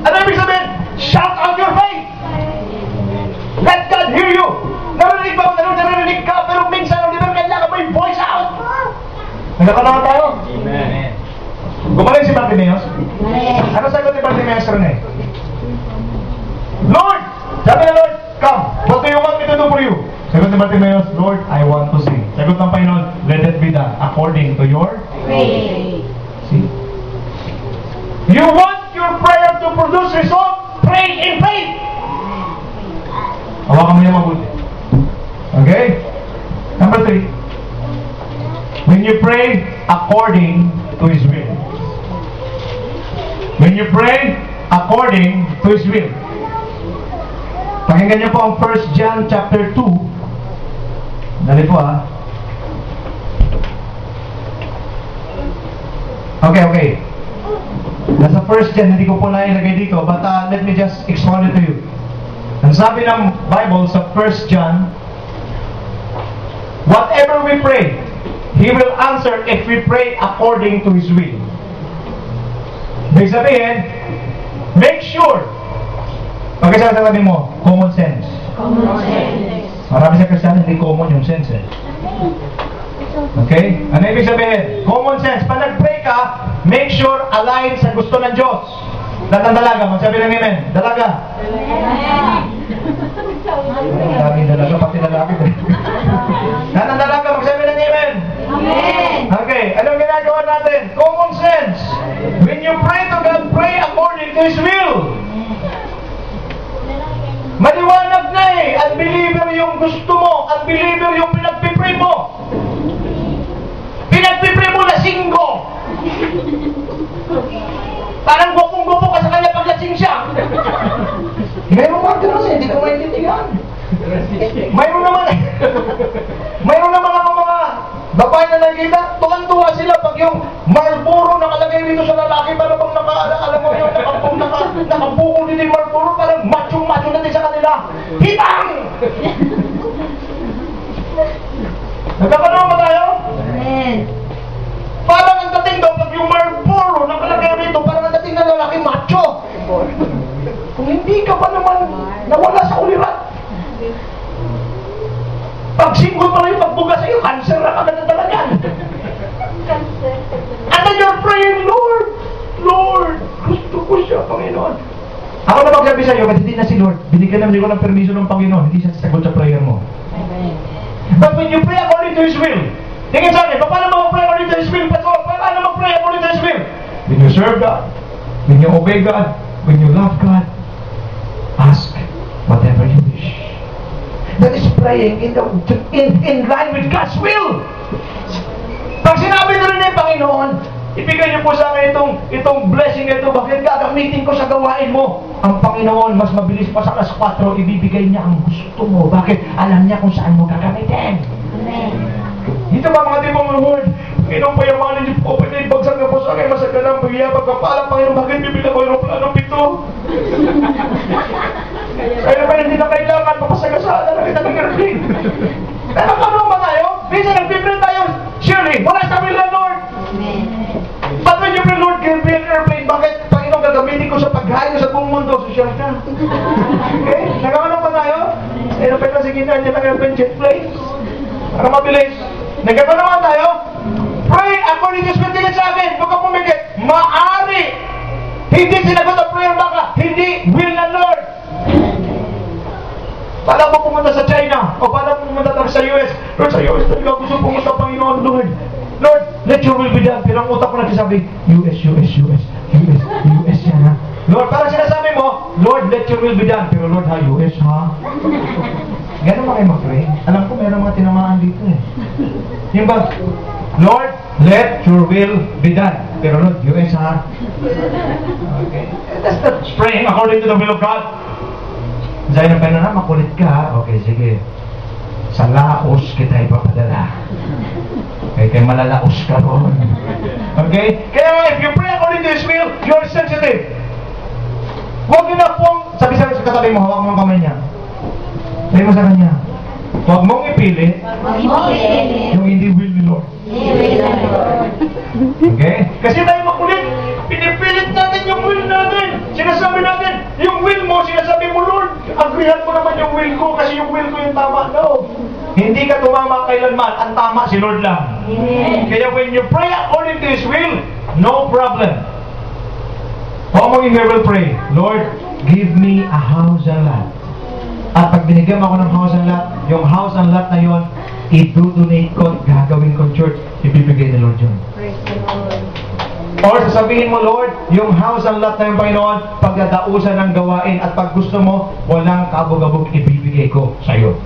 Ano ibig sabihin? Shout out your faith. Let God hear you. Narinig ba? Narinig ka, pero minsan hindi ba kailangan mo yung voice out. Nagkakalawan tayo? Amen. Gumaling si Bartimeus? Ano sagot ni Bartimeus rin eh? Lord! Sabi na Lord, come! What do you want me to do for you? Sagot ni Bartimeus, Lord, I want to see. Sagot ng Panginoon, let it be done according to your Pray. see. You want your prayer to produce result? Pray in faith! Hawakan mo niya mabuti. Okay? Number 3. When you pray according to His will. When you pray according to His will. Pakinggan niyo po ang 1 John chapter 2. Dali po ha. Okay. Nasa 1 John, hindi ko po na ilagay dito, but let me just explain it to you. Ang sabi ng Bible sa 1 John, whatever we pray, He will answer if we pray according to His will. Ibig sabihin, make sure. Okay, sabi mo, common sense. Common sense. Marami sa Kristiyano, hindi common yung sense eh. Okay? Ano ibig sabihin? Common sense. Pag nag-pray ka, make sure align sa gusto ng Diyos. Lahat ng dalaga, magsabi ng amen. Dalaga. Ang daming dalaga, pati lalaki. Lahat ng dalaga, magsabi ng amen. Amen. Okay, anong ginagawa natin? Common sense. When you pray to God, pray according to His will. Maliwanag na eh. Unbeliever yung gusto mo. Unbeliever yung pinagpipray mo. Pinagpipray mo lasinggo. Parang gupong-gupo ka sa kanya pag lasing siya. Mayroon mga ganun eh. Hindi ko maintindihan. Mayroon naman ako mga babae na nakikita. Tuwan-tuwa sila pag yung Marlboro nakalagay dito sa lalaki. Para bang alam mo yung nakabukong din yung Marlboro. Parang macho-macho natin sa kanila. Hitang! Nagkakaroon ba tayo? Amen. Parang ang dating daw pag yung Marlboro nakalagay rito. Parang ang dating na lalaki macho. Kung hindi ka pa naman nawala sa ulirat. Pag single pa rin pagbuga sa'yo, cancer na agad na talaga. And then you're praying, Lord, Lord, gusto ko siya, Panginoon. Ako na magsabi sa'yo, kasi hindi na si Lord, binigyan naman ko ng permiso ng Panginoon, hindi siya sasagot sa prayer mo. Amen. But when you pray according to His will, tingin sa akin, paano mo mag-pray according to His will? Paano mag-pray according to His will? When you serve God, when you obey God, when you love God, ask whatever you wish. That is praying in line with God's will. Pag sinabi na rin ng Panginoon, ibigay niyo po sa akin itong blessing ito, bakit gagamitin ko sa gawain mo? Ang Panginoon, mas mabilis pa sa alas 4, ibibigay niya ang gusto mo. Bakit? Alam niya kung saan mo gagamitin. Amen. Dito ba mga tipong Lord, Panginoon, payamanin niyo po, pwede ibagsag na po sa akin, masagda ng pagiyabag ka pala, Panginoon, bakit bibila ko yung plano pito? Kaya naman hindi na kailangan, mapasagasaan na kita ng airplane. Pero ano ba tayo? Minsan nag-vibrate tayo, surely, wala sa will ng Lord. Amen. But when you pray, Lord, give me an airplane, bakit, Panginoon, gagamitin ko sa paghain sa buong mundo, social ka. Okay? Nagkakaroon pa tayo? Pero pwede sa gina niya ng airplane jet plane. Para mabilis. Nagkakaroon naman tayo? Pray according to His will. Tingin sa akin, huwag ka pumigit. Maari. Hindi sinagot ang prayer baka, hindi will ng Lord. Paano po pumunta sa China? O paano po pumunta sa US? Lord, sa US talaga gusto pumunta ang Panginoon, Lord. Lord, let your will be done. Pero ang utak ko nagsasabi, US yan ha. Lord, parang sinasabi mo, Lord, let your will be done. Pero Lord ha, US ha? Ganun ba kayo mag-pray? Alam ko meron mga tinamaan dito eh. Yung ba, Lord, let your will be done. Pero Lord, yun sa okay. That's not praying according to the will of God. Dahil na pa na, makulit ka. Okay, sige. Sa laos kita ipapadala. Okay, kaya malalaos ka ron. Okay? Kaya if you pray according to His will, you're sensitive. Huwag yun na pong, sabi sa katabi mo, hawak mo ang kamay niya. Sabi mo sa kanya, huwag mong ipili yung hindi will ni Lord. Okay? Kasi tayo makulit, pinipilit natin yung will natin. Sinasabi natin, yung will mo, sinasabi mo, Lord, agreehan mo naman yung will ko kasi yung will ko yung tama. No. Hindi ka tumama kailanman. Ang tama si Lord lang. Kaya when you pray according to His will, no problem. How many here will pray, Lord, give me a house and lot. At pag binigyan mo ako ng house and lot, yung house and lot na yon, i-donate ko, gagawin ko church, ibibigay ni Lord yun. Or sasabihin mo, Lord, yung house and lot na yung Panginoon, pagdadausan ng gawain at pag gusto mo, walang kabog-abog ibibigay ko sa iyo.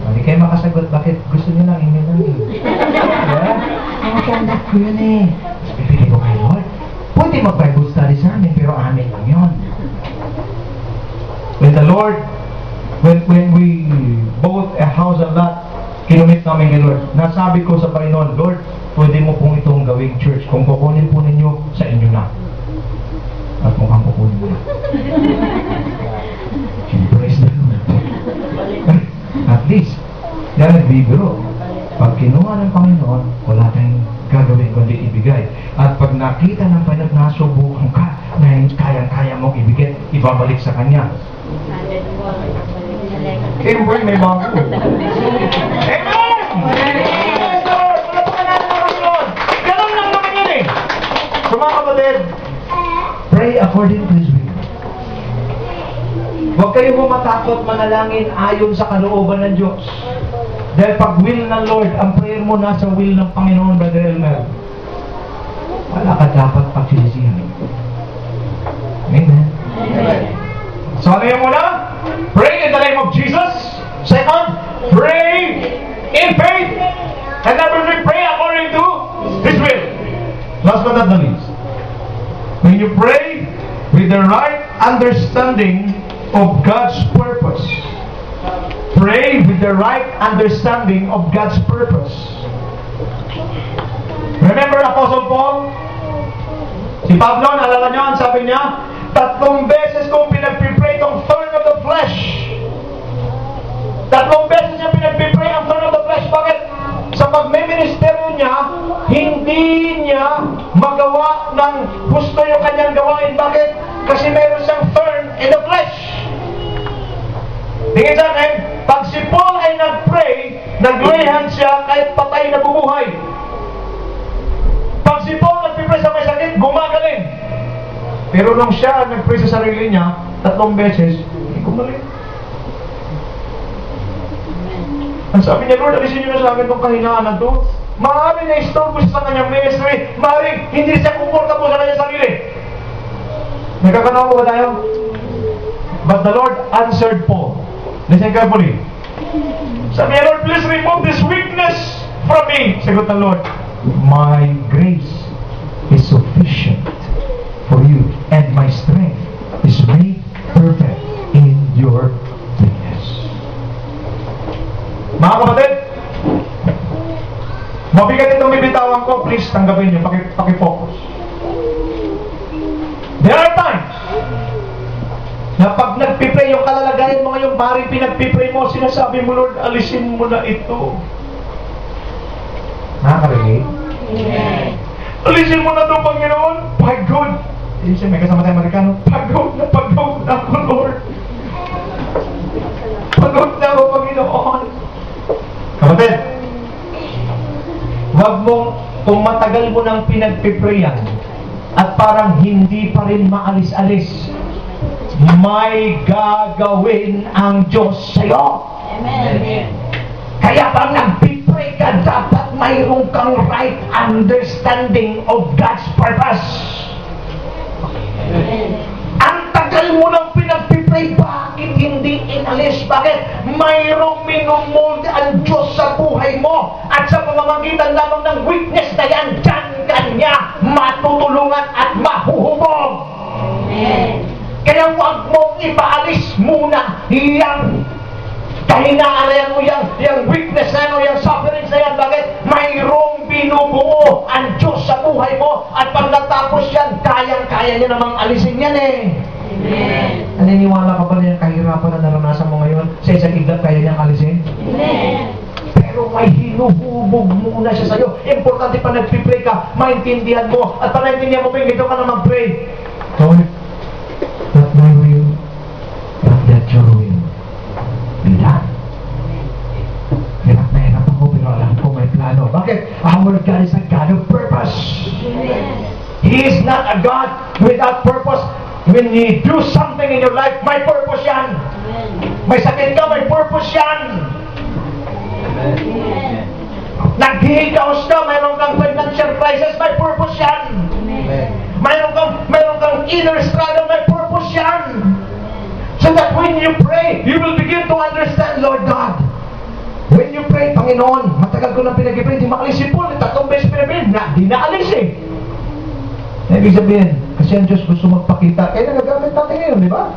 Hindi kayo makasagot, bakit gusto niyo lang, hindi lang. Yeah? Ang ganda ko yun eh. Ibibigay ko kay Lord. Pwede mag-Bible study sa amin, pero amin lang yun. When the Lord, when we bought a house and lot, kinumit namin kay Lord. Nasabi ko sa Panginoon, Lord, pwede mo pong itong gawing church. Kung kukunin po ninyo, sa inyo na. At mukhang kukunin mo na. Praise the Lord. At least, yan nagbibiro. Pag kinuha ng Panginoon, wala tayong gagawin kundi ibigay. At pag nakita ng Panginoon na subukan ka, na kayang-kaya mong ibigay, ibabalik sa Kanya. Kimber, may mga po. Amen! Praise the Lord! Palapakan natin ang Panginoon! Ganun lang naman yun eh! So mga kapatid, pray according to His will. Huwag kayong matakot manalangin ayon sa kalooban ng Diyos. Dahil pag will ng Lord, ang prayer mo nasa will ng Panginoon, Brother Elmer, wala ka dapat pagsisisihan. Amen. So ano yung muna? Pray in the name of Jesus. Second, pray in faith. And number 3, pray according to His will. Last but not the least, when you pray with the right understanding of God's purpose, pray with the right understanding of God's purpose. Remember Apostle Paul? Si Pablo, naalala niyo, ang sabi niya, 3 beses kong pinagpipray itong thorn of the flesh. 3 beses niya pinagpipray ang thorn of the flesh. Bakit? Sa pagme-ministeryo niya, hindi niya magawa ng gusto yung kanyang gawain. Bakit? Kasi meron siyang thorn in the flesh. Tingin sa akin, pag si Paul ay nag-pray, nag-layhan siya kahit patay na bumuhay. Pag si Paul nag-pray sa may sakit, gumagaling. Pero nung siya nag-pray sa sarili niya, 3 beses, hindi gumaling. Ang sabi niya, Lord, alisin niyo na sa akin itong kahinaan na ito. Maaari na istorbo siya sa kanyang ministry. Maaari, hindi siya comfortable sa kanyang sarili. Nagkakanawa ba tayo? But the Lord answered Paul. Listen carefully. Sabi niya, Lord, please remove this weakness from me. Sagot ng Lord, my grace is sufficient for you, and my strength is made perfect in your weakness. Mga kapatid, mabigat itong bibitawan ko, please tanggapin niyo, paki-focus. There are times na pag nagpipray yung kalalagayan mo ngayong pari, pinagpipray mo, sinasabi mo, Lord, alisin mo na ito. Nakaka-relate? Amen. Alisin mo na ito, Panginoon. Pagod. Kasi may kasama tayong Amerikano. Pagod na ako, Lord. Pagod na ako, Panginoon. Kapatid, wag mong, kung matagal mo nang pinagpiprayan at parang hindi pa rin maalis-alis, may gagawin ang Diyos sa'yo. Amen. Kaya pag nagpipray ka, dapat mayroon kang right understanding of God's purpose. Amen. Ang tagal mo nang pinagpipray, bakit hindi inalis aalis. Bakit? Mayroong minumulde ang Diyos sa buhay mo. At sa pamamagitan lamang ng weakness na yan, dyan kanya matutulungan at mahuhubog. Amen. Kaya huwag mong ipaalis muna yang kahinaan na yan o yung weakness na yan o yung sufferings na yan. Bakit? Mayroong binubuo ang Diyos sa buhay mo at pag natapos yan, kayang-kaya niya namang alisin yan eh. Amen. Naniniwala ka ba na yung kahirapan na naranasan mo ngayon sa isang iglap kaya niyang alisin? Amen. Pero may hinuhubog muna siya sa'yo. Importante pa nagpipray ka, maintindihan mo at pag naintindihan mo, dito ka na mag-pray. Lord, not my will, but let your will be done. Hirap na hirap ako, pero alam ko may plano. Bakit? Our God is a God of purpose. Amen. He is not a God without purpose. When you do something in your life, may purpose yan. Amen. May sakit ka, may purpose yan. Amen. Nag-hikaos ka, mayroon kang financial crisis, may purpose yan. Amen. Mayroon kang inner struggle, may purpose yan. So that when you pray, you will begin to understand, Lord God. When you pray, Panginoon, matagal ko nang pinag-pray, di maalis si Paul, 3 beses pinag-pray, di naalis eh. Ibig sabihin, kasi ang Diyos gusto magpakita, kaya nagagamit natin ngayon, di ba?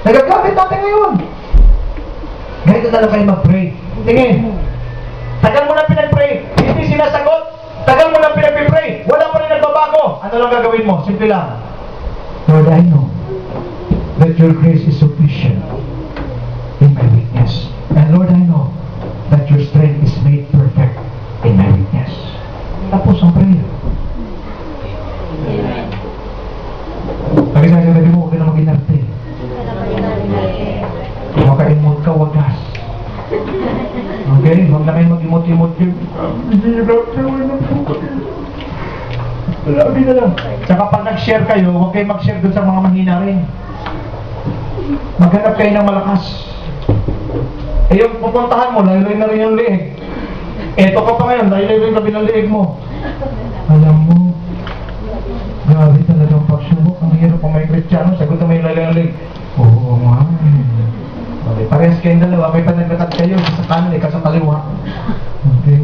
Nagagamit natin ngayon. Ganito na lang kayo mag-pray. Tingin, tagal mo na pinag-pray, hindi sinasagot. Tagal mo na pinag-pray, wala pa rin nagbabago. Ano lang gagawin mo? Simple lang. Lord, I know that your grace is sufficient in my weakness. And Lord, I know that your strength is made perfect in my weakness. Tapos ang prayer. Amen. Sabi sa sabi mo, huwag ka na mag-inarte. Maka-emote ka, wagas. Okay? Huwag na kayo mag-emote-emote yun. Lagi na lang. Tsaka pag nag-share kayo, huwag kayo mag-share dun sa mga mahina rin. Maghanap kayo ng malakas. Eh yung pupuntahan mo, laylay na rin yung leeg. Eto ka pa ngayon, laylay rin labi ng leeg mo. Alam mo, grabe talagang pagsubok. Ang hirap kung may Kristiyano, sagot na may laylay ng leeg. Oo nga. Okay, parehas kayong dalawa, may panaglakat kayo sa kanan, ikaw sa kaliwa. Okay.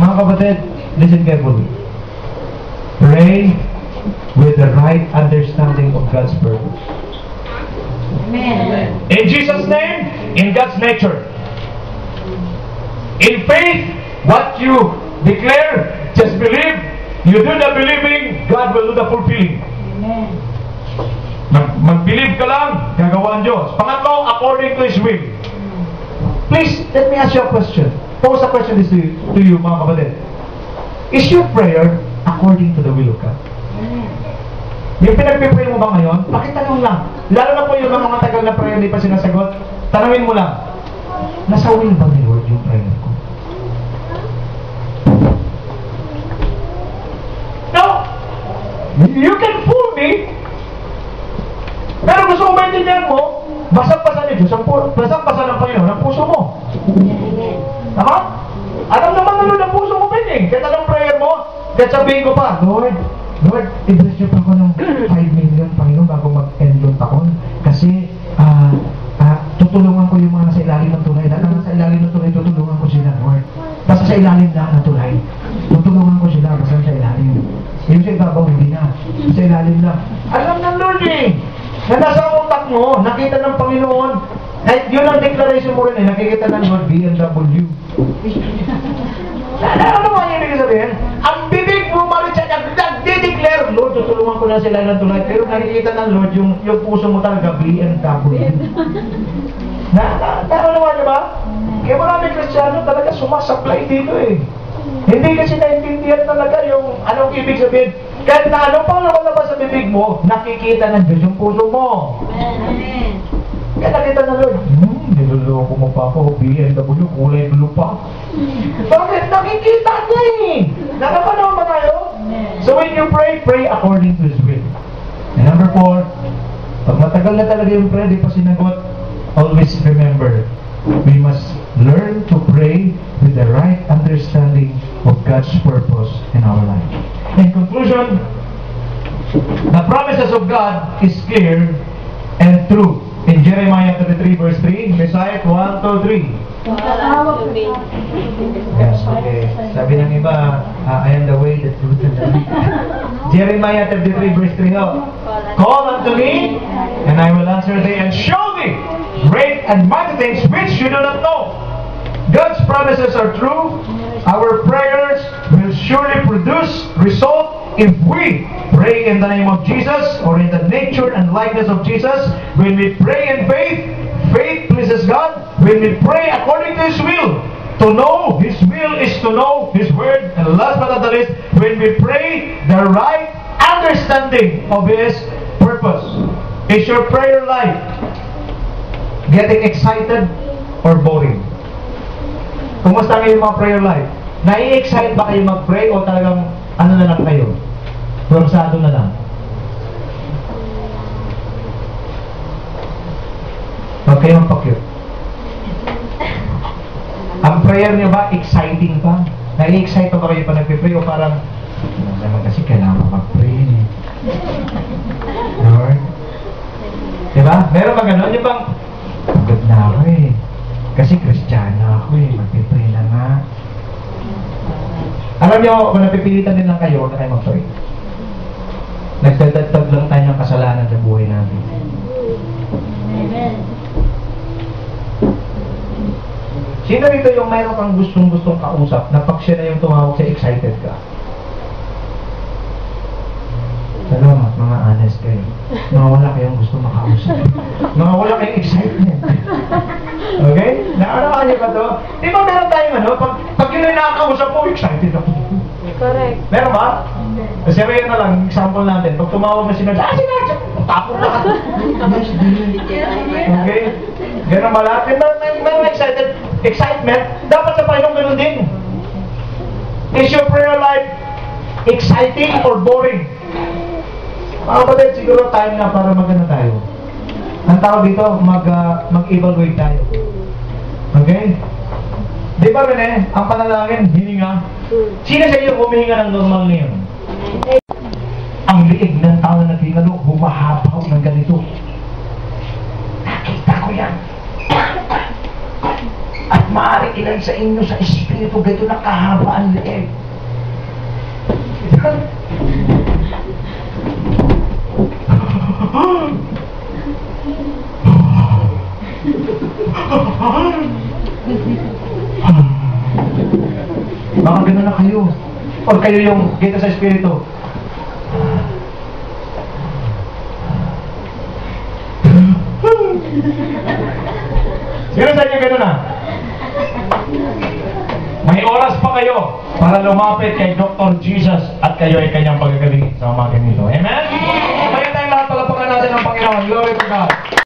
Mga kapatid, listen carefully. Pray with the right understanding of God's purpose. Amen. In Jesus' name, in God's nature. In faith, what you declare, just believe. You do the believing, God will do the fulfilling. Amen. Mag-believe ka lang, gagawa ang Diyos. Pangatlo, according to His will. Please, let me ask you a question. Pose a question to you, mga kapatid. Is your prayer according to the will of God? Amen. Yung pinagpipray mo ba ngayon? Pakitanong lang. Lalo na po yung mga matagal na prayer hindi pa sinasagot. Tanawin mo lang, nasa will ba ni Lord yung prayer ko? No! You can fool me. Pero gusto mo maintindihan mo, basag-basan ni Diyos, basag-basan ng Panginoon ang puso mo. Amen. Tama? Alam naman na Lord ang puso mo, Bening. Kaya ng prayer mo, kaya sabihin ko pa, Lord, i-bless niyo pa ako ng 5 million, Panginoon, bago mag-end yung taon. Kasi, tutulungan ko yung mga nasa ilalim ng tulay. Dahil nasa ilalim ng tulay, tutulungan ko sila, Lord. Basta sa ilalim lang ng tulay. Tutulungan ko sila, basta sa ilalim. Yung sa ibabaw, hindi na. Sa ilalim lang. Alam ng Lord eh, na nasa utak mo, nakita ng Panginoon, at yun ang declaration mo rin eh, nakikita ng Lord, BMW. Ano naman yung ibig sabihin? Ang bibig mo, Maritza, nag-declare, Lord, tutulungan ko na sila ng tulay. Pero nakikita ng Lord, yung puso mo talaga, BMW. Ano naman niyo ba? Kaya marami Kristiyano talaga sumasablay dito eh. Hindi kasi naintindihan talaga yung anong ibig sabihin. Kahit na ano pang nakalabas sa bibig mo, nakikita ng Diyos yung puso mo. Amen. Kaya nakita ng Lord, niloloko mo pa ako, BMW, kulay blue pa. Bakit? Nakikita niya eh. Nakapanaw ba tayo? So when you pray, pray according to His will. And number 4, pag matagal na talaga yung prayer, di pa sinagot, always remember, we must learn to pray with the right understanding of God's purpose in our life. In conclusion, the promises of God is clear and true in In Jeremiah 33 verse 3, recite 1, 2, 3. Yes, okay. Sabi ng iba, I am the way, the truth, and the life. Jeremiah 33 verse 3, no? Call unto me, and I will answer thee, and show thee great and mighty things which you do not know. God's promises are true. Our prayers will surely produce result if we pray in the name of Jesus, or in the nature and likeness of Jesus. When we pray in faith, faith pleases God. When we pray according to His will, to know His will is to know His word. And last but not the least, when we pray the right understanding of His purpose. Is your prayer life getting excited or boring? Kumusta ang iyong mga prayer life? Nai-excite ba kayo mag-pray o talagang ano na lang kayo? Forzado na lang? Huwag kayong pakit. Ang prayer niyo ba, exciting pa? Nai-excite ba kayo pa nagpipray o parang naman kasi kailangan mag-pray eh. Lord? Diba? Meron ba ganun? Yung bang pagod na ako eh. Kasi Kristiyano ako eh. Magpipray na nga. Alam niyo, kung napipilitan din lang kayo, huwag na kayo mag-pray. Nagdadagdag lang tayo ng kasalanan sa buhay natin. Amen. Sino rito yung mayroon kang gustong kausap na pag siya na yung tumawag siya, excited ka? Salamat, mga honest kayo. Mga wala kayong gusto makausap. Mga wala kayong excitement. Okay? Naarawan niyo ba ito? Di ba meron tayong ano? Pag yun ay nakakausap mo, excited ako. Correct. Meron ba? Kasi rin na lang, example natin. Pag tumawag na sinadya, tapos na ka. Okay? Ganun ba lahat? Meron excitement, dapat sa Panginoon ganun din. Is your prayer life exciting or boring? Mga kapatid, siguro time na para magano tayo. Ang tawag dito, mag-evaluate tayo. Okay? Di ba rin ang panalangin, hininga? Sino sa iyo humihinga ng normal ngayon? Ang liig ng tao na tingalo, humahabaw ng ganito. Nakita ko yan. At maaari ilan sa inyo sa espiritu, ganito nakahaba ang liig. Baka gano'n na kayo. O kayo yung kita sa espiritu. Sino sa inyo gano'n na? May oras pa kayo para lumapit kay Dr. Jesus at kayo ay kanyang pagkagaling sa mga ganito. Amen? Kaya tayong lahat palapakan natin ng Panginoon. Glory to God.